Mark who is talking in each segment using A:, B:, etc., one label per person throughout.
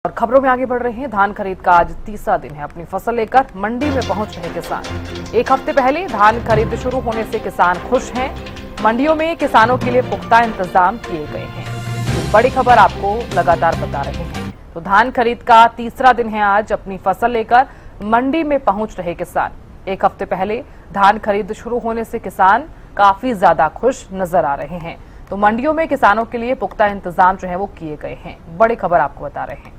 A: और खबरों में आगे बढ़ रहे हैं। धान खरीद का आज तीसरा दिन है। अपनी फसल लेकर मंडी में पहुंच रहे किसान। एक हफ्ते पहले धान खरीद शुरू होने से किसान खुश हैं। मंडियों में किसानों के लिए पुख्ता इंतजाम किए गए हैं। तो बड़ी खबर आपको लगातार बता रहे हैं। तो धान खरीद का तीसरा दिन है आज। अपनी फसल लेकर मंडी में पहुंच रहे किसान। एक हफ्ते पहले धान खरीद शुरू होने से किसान काफी ज्यादा खुश नजर आ रहे हैं। तो मंडियों में किसानों के लिए पुख्ता इंतजाम जो है वो किए गए हैं। बड़ी खबर आपको बता रहे हैं।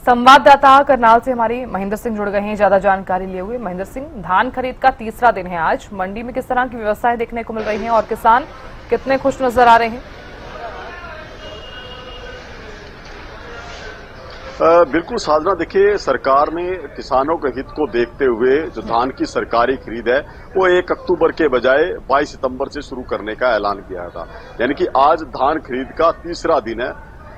A: संवाददाता करनाल से हमारे महेंद्र सिंह जुड़ गए हैं ज्यादा जानकारी लिए हुए। महेंद्र सिंह, धान खरीद का तीसरा दिन है आज। मंडी में किस तरह की व्यवस्थाएं देखने को मिल रही हैं और किसान कितने खुश नजर आ रहे हैं?
B: बिल्कुल साधना, देखिए सरकार ने किसानों के हित को देखते हुए जो धान की सरकारी खरीद है वो 1 अक्टूबर के बजाय 22 सितंबर से शुरू करने का ऐलान किया था। यानी कि आज धान खरीद का तीसरा दिन है।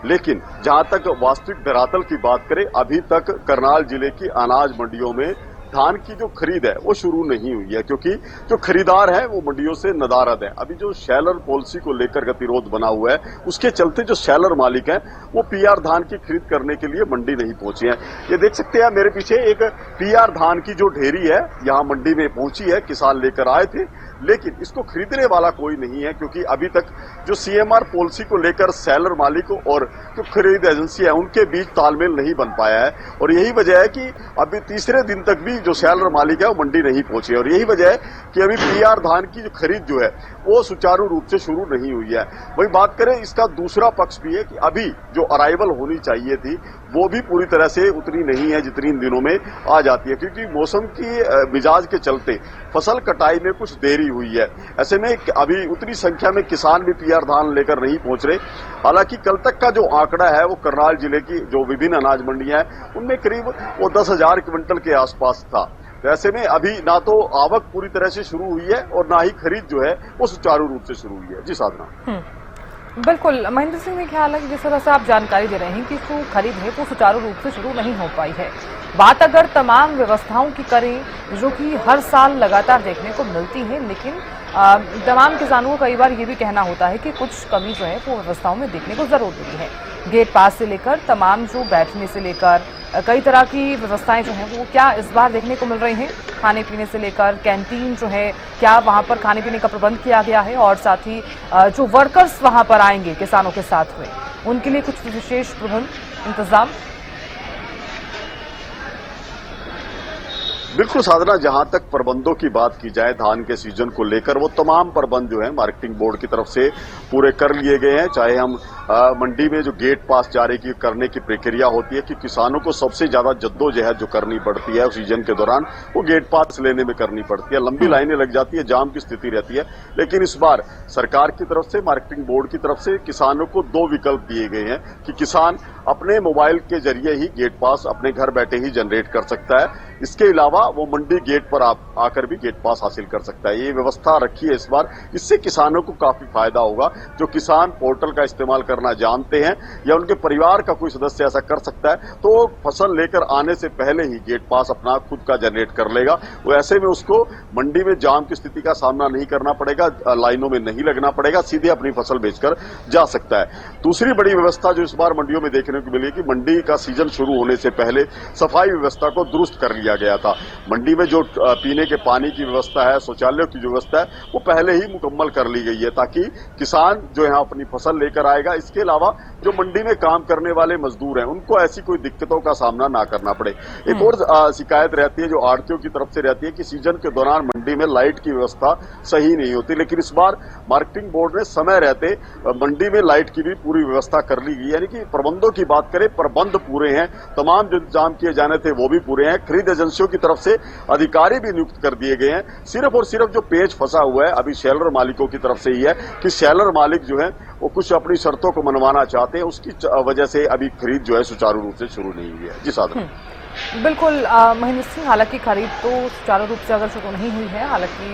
B: लेकिन जहां तक वास्तविक धरातल की बात करें, अभी तक करनाल जिले की अनाज मंडियों में धान की जो खरीद है वो शुरू नहीं हुई है, क्योंकि जो खरीदार है वो मंडियों से नदारद है। अभी जो शैलर पॉलिसी को लेकर गतिरोध बना हुआ है, उसके चलते जो शैलर मालिक हैं वो पीआर धान की खरीद करने के लिए मंडी नहीं पहुंचे हैं। ये देख सकते हैं मेरे पीछे एक पीआर धान की जो ढेरी है यहाँ मंडी में पहुंची है। किसान लेकर आए थे, लेकिन इसको खरीदने वाला कोई नहीं है, क्योंकि अभी तक जो सीएमआर पॉलिसी को लेकर सेलर मालिक और जो खरीद एजेंसी है उनके बीच तालमेल नहीं बन पाया है। और यही वजह है कि अभी तीसरे दिन तक भी जो सेलर मालिक है वो मंडी नहीं पहुंचे। और यही वजह है कि अभी पीआर धान की जो खरीद जो है वो सुचारू रूप से शुरू नहीं हुई है। वही बात करें, इसका दूसरा पक्ष भी है कि अभी जो अराइवल होनी चाहिए थी वो भी पूरी तरह से उतनी नहीं है जितनी इन दिनों में आ जाती है, क्योंकि मौसम की मिजाज के चलते फसल कटाई में कुछ देरी हुई है। ऐसे में अभी उतनी संख्या में किसान भी पीआर धान लेकर नहीं पहुंच रहे। हालांकि कल तक का जो आंकड़ा है वो करनाल जिले की जो विभिन्न अनाज मंडियां हैं उनमें करीब वो 10,000 क्विंटल के आसपास था। ऐसे में अभी ना तो आवक पूरी तरह से शुरू हुई है और ना ही खरीद जो है वो सुचारू रूप से शुरू हुई है। जी साधना।
A: बिल्कुल महेंद्र सिंह, ने ख्याल है कि जिस तरह से आप जानकारी दे रहे हैं कि जो खरीद है वो सुचारू रूप से शुरू नहीं हो पाई है। बात अगर तमाम व्यवस्थाओं की करें जो कि हर साल लगातार देखने को मिलती है, लेकिन तमाम किसानों को कई बार ये भी कहना होता है कि कुछ कमी जो है वो व्यवस्थाओं में देखने को जरूर मिली है। गेट पास से लेकर तमाम जो बैठने से लेकर कई तरह की व्यवस्थाएं जो हैं वो क्या इस बार देखने को मिल रही हैं? खाने पीने से लेकर कैंटीन जो है, क्या वहां पर खाने पीने का प्रबंध किया गया है? और साथ ही जो वर्कर्स वहां पर आएंगे किसानों के साथ में, उनके लिए कुछ विशेष प्रबंध इंतजाम?
B: बिल्कुल साधना, जहां तक प्रबंधों की बात की जाए धान के सीजन को लेकर, वो तमाम प्रबंध जो है मार्केटिंग बोर्ड की तरफ से पूरे कर लिए गए हैं। चाहे हम मंडी में जो गेट पास जारी करने की प्रक्रिया होती है कि किसानों को सबसे ज्यादा जद्दोजहद जो करनी पड़ती है सीजन के दौरान वो गेट पास लेने में करनी पड़ती है। लंबी लाइनें लग जाती है, जाम की स्थिति रहती है। लेकिन इस बार सरकार की तरफ से, मार्केटिंग बोर्ड की तरफ से किसानों को 2 विकल्प दिए गए हैं कि किसान अपने मोबाइल के जरिए ही गेट पास अपने घर बैठे ही जनरेट कर सकता है। इसके अलावा वो मंडी गेट पर आकर भी गेट पास हासिल कर सकता है। ये व्यवस्था रखी है इस बार। इससे किसानों को काफी फायदा होगा। जो किसान पोर्टल का इस्तेमाल करना जानते हैं या उनके परिवार का कोई सदस्य ऐसा कर सकता है तो फसल लेकर आने से पहले ही गेट पास अपना खुद का जनरेट कर लेगा। वो ऐसे में उसको मंडी में जाम की स्थिति का सामना नहीं करना पड़ेगा, लाइनों में नहीं लगना पड़ेगा, सीधे अपनी फसल बेचकर जा सकता है। दूसरी बड़ी व्यवस्था जो इस बार मंडियों में देखने को मिली कि मंडी का सीजन शुरू होने से पहले सफाई व्यवस्था को दुरुस्त कर लिया गया था। मंडी में जो पीने के पानी की व्यवस्था है, शौचालयों की व्यवस्था है, वो पहले ही मुकम्मल कर ली गई है, ताकि किसान जो यहाँ अपनी फसल लेकर आएगा, इसके अलावा जो मंडी में काम करने वाले मजदूर हैं उनको ऐसी कोई दिक्कतों का सामना ना करना पड़े। एक और शिकायत रहती है जो आड़तियों की तरफ से रहती है कि सीजन के दौरान मंडी में लाइट की व्यवस्था सही नहीं होती, लेकिन इस बार मार्केटिंग बोर्ड ने समय रहते मंडी में लाइट की भी पूरी व्यवस्था कर ली गई। यानी कि प्रबंधों की बात करें, प्रबंध पूरे हैं, तमाम जो इंतजाम किए जाने थे वो भी पूरे हैं। खरीद एजेंसियों की तरफ से अधिकारी भी नियुक्त कर दिए गए हैं। सिर्फ और सिर्फ जो पेच फंसा हुआ है अभी शेलर मालिकों की तरफ से ही है कि शेलर मालिक जो है वो कुछ अपनी शर्तों को मनवाना चाहते हैं, उसकी वजह से अभी खरीद जो है सुचारू रूप से शुरू नहीं हुई है। जी साधन।
A: बिल्कुल महेंद्र सिंह, हालांकि खरीद तो सुचारू रूप से अगर शुरू नहीं हुई है, हालांकि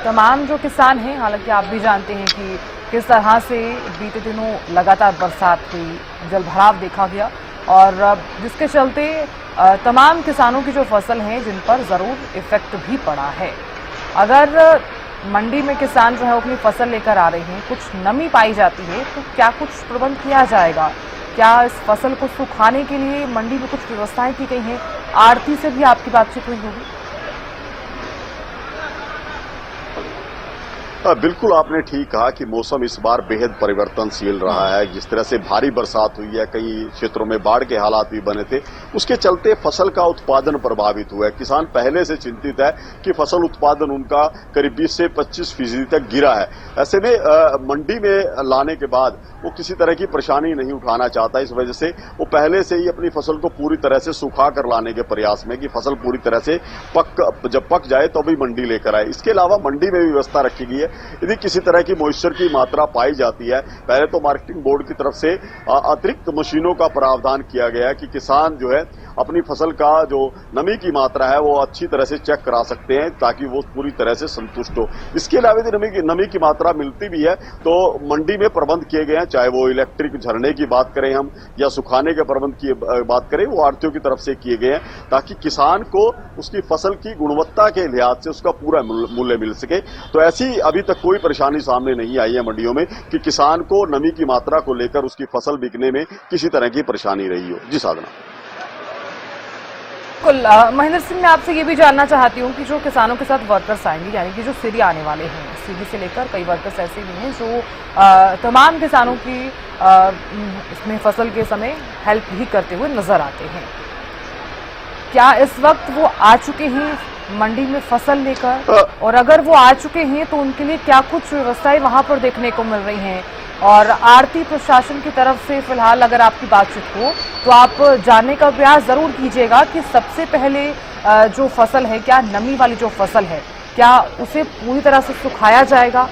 A: तमाम जो किसान हैं, हालांकि आप भी जानते हैं कि किस तरह से बीते दिनों लगातार बरसात हुई, जल भराव देखा गया और जिसके चलते तमाम किसानों की जो फसल है जिन पर जरूर इफेक्ट भी पड़ा है। अगर मंडी में किसान जो है अपनी फसल लेकर आ रहे हैं, कुछ नमी पाई जाती है, तो क्या कुछ प्रबंध किया जाएगा? क्या इस फसल को सुखाने के लिए मंडी में कुछ व्यवस्थाएं की गई हैं? आड़ती से भी आपकी बातचीत हुई होगी।
B: बिल्कुल आपने ठीक कहा कि मौसम इस बार बेहद परिवर्तनशील रहा है। जिस तरह से भारी बरसात हुई है, कई क्षेत्रों में बाढ़ के हालात भी बने थे, उसके चलते फसल का उत्पादन प्रभावित हुआ है। किसान पहले से चिंतित है कि फसल उत्पादन उनका करीब 20 से 25% तक गिरा है। ऐसे में मंडी में लाने के बाद वो किसी तरह की परेशानी नहीं उठाना चाहता। इस वजह से वो पहले से ही अपनी फसल को पूरी तरह से सुखा कर लाने के प्रयास में कि फसल पूरी तरह से जब पक जाए तो भी मंडी लेकर आए। इसके अलावा मंडी में भी व्यवस्था रखी गई है, यदि किसी तरह की मॉइस्चर की मात्रा पाई जाती है, पहले तो मार्केटिंग बोर्ड की तरफ से अतिरिक्त मशीनों का प्रावधान किया गया है कि किसान जो है अपनी फसल का जो नमी की मात्रा है वो अच्छी तरह से चेक करा सकते हैं ताकि वो पूरी तरह से संतुष्ट हो। इसके अलावा यदि नमी की मात्रा मिलती भी है तो मंडी में प्रबंध किए गए हैं, चाहे वो इलेक्ट्रिक झरने की बात करें हम या सुखाने के प्रबंध की बात करें, वो आड़तियों की तरफ से किए गए हैं ताकि किसान को उसकी फसल की गुणवत्ता के लिहाज से उसका पूरा मूल्य मिल सके। तो ऐसी अभी तक कोई परेशानी सामने नहीं आई है मंडियों में कि किसान को नमी की मात्रा को लेकर उसकी फसल बिकने में किसी तरह की परेशानी रही हो। जी साधना।
A: महेंद्र सिंह, मैं आपसे ये भी जानना चाहती हूँ कि जो किसानों के साथ वर्कर्स आएंगे, यानी कि जो सीधी आने वाले हैं, सीधी से लेकर कई वर्कर्स ऐसे भी हैं जो तमाम किसानों की इसमें फसल के समय हेल्प भी करते हुए नजर आते हैं, क्या इस वक्त वो आ चुके हैं मंडी में फसल लेकर? और अगर वो आ चुके हैं तो उनके लिए क्या कुछ व्यवस्थाएं वहां पर देखने को मिल रही हैं? और आड़ती प्रशासन की तरफ से फिलहाल अगर आपकी बातचीत हो तो आप जानने का प्रयास जरूर कीजिएगा कि सबसे पहले जो फसल है, क्या नमी वाली जो फसल है, क्या उसे पूरी तरह से सुखाया जाएगा?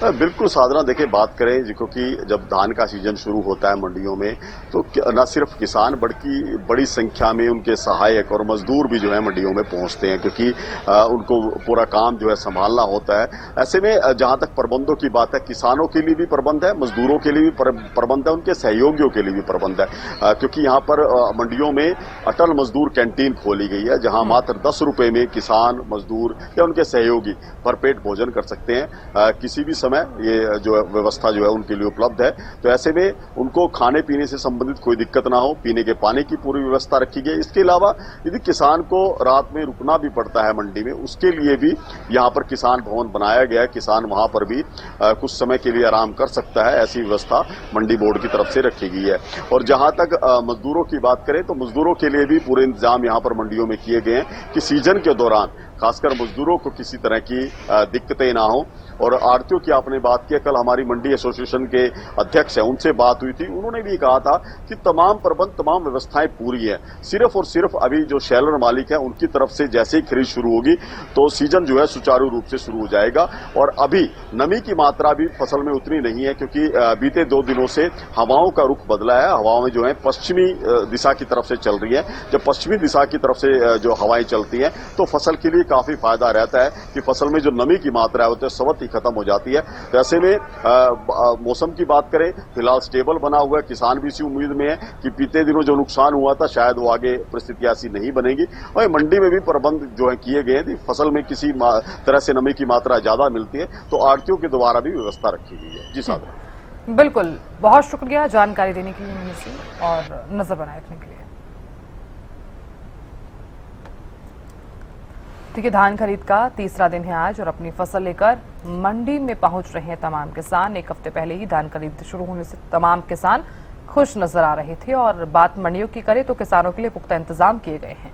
B: बिल्कुल साधना, देखिए बात करें क्योंकि जब धान का सीजन शुरू होता है मंडियों में तो न सिर्फ किसान बल्कि बड़ी संख्या में उनके सहायक और मजदूर भी जो है मंडियों में पहुंचते हैं क्योंकि उनको पूरा काम जो है संभालना होता है। ऐसे में जहां तक प्रबंधों की बात है, किसानों के लिए भी प्रबंध है, मजदूरों के लिए भी प्रबंध है, उनके सहयोगियों के लिए भी प्रबंध है क्योंकि यहाँ पर मंडियों में अटल मजदूर कैंटीन खोली गई है जहां मात्र 10 रुपए में किसान, मजदूर या उनके सहयोगी भरपेट भोजन कर सकते हैं। किसी भी ये जो व्यवस्था जो है उनके लिए उपलब्ध है। तो ऐसे में उनको खाने पीने से संबंधित कोई दिक्कत ना हो, पीने के पानी की पूरी व्यवस्था रखी गई है। इसके अलावा यदि किसान को रात में रुकना भी पड़ता है मंडी में, उसके लिए भी यहाँ पर किसान भवन बनाया गया है। किसान वहां पर भी कुछ समय के लिए आराम कर सकता है, ऐसी व्यवस्था मंडी बोर्ड की तरफ से रखी गई है। और जहां तक मजदूरों की बात करें तो मजदूरों के लिए भी पूरे इंतजाम यहाँ पर मंडियों में किए गए हैं कि सीजन के दौरान खासकर मजदूरों को किसी तरह की दिक्कतें ना हो। और आड़तियों की आपने बात की, कल हमारी मंडी एसोसिएशन के अध्यक्ष हैं, उनसे बात हुई थी, उन्होंने भी कहा था कि तमाम प्रबंध, तमाम व्यवस्थाएं पूरी है। सिर्फ और सिर्फ अभी जो शेलर मालिक है उनकी तरफ से जैसे ही खरीद शुरू होगी तो सीजन जो है सुचारू रूप से शुरू हो जाएगा। और अभी नमी की मात्रा भी फसल में उतनी नहीं है क्योंकि बीते 2 दिनों से हवाओं का रुख बदला है। हवाएं जो है पश्चिमी दिशा की तरफ से चल रही है। जब पश्चिमी दिशा की तरफ से जो हवाएं चलती हैं तो फसल के लिए काफी फायदा रहता है कि फसल में जो नमी की मात्रा है वो स्वतः ही खत्म हो जाती है। तो ऐसे में मौसम की बात करें, फिलहाल स्टेबल बना हुआ है। किसान भी इसी उम्मीद में है कि बीते दिनों जो नुकसान हुआ था शायद वो आगे परिस्थिति ऐसी नहीं बनेगी। और मंडी में भी प्रबंध जो है किए गए हैं, फसल में किसी तरह से नमी की मात्रा ज्यादा मिलती है तो आड़तियों के द्वारा भी व्यवस्था रखी गई है। जी साहब,
A: बिल्कुल, बहुत शुक्रिया जानकारी देने के लिए और नजर बनाए रखने के लिए। देखिए, धान खरीद का तीसरा दिन है आज और अपनी फसल लेकर मंडी में पहुंच रहे हैं तमाम किसान। एक हफ्ते पहले ही धान खरीद शुरू होने से तमाम किसान खुश नजर आ रहे थे और बात मंडियों की करें तो किसानों के लिए पुख्ता इंतजाम किए गए हैं।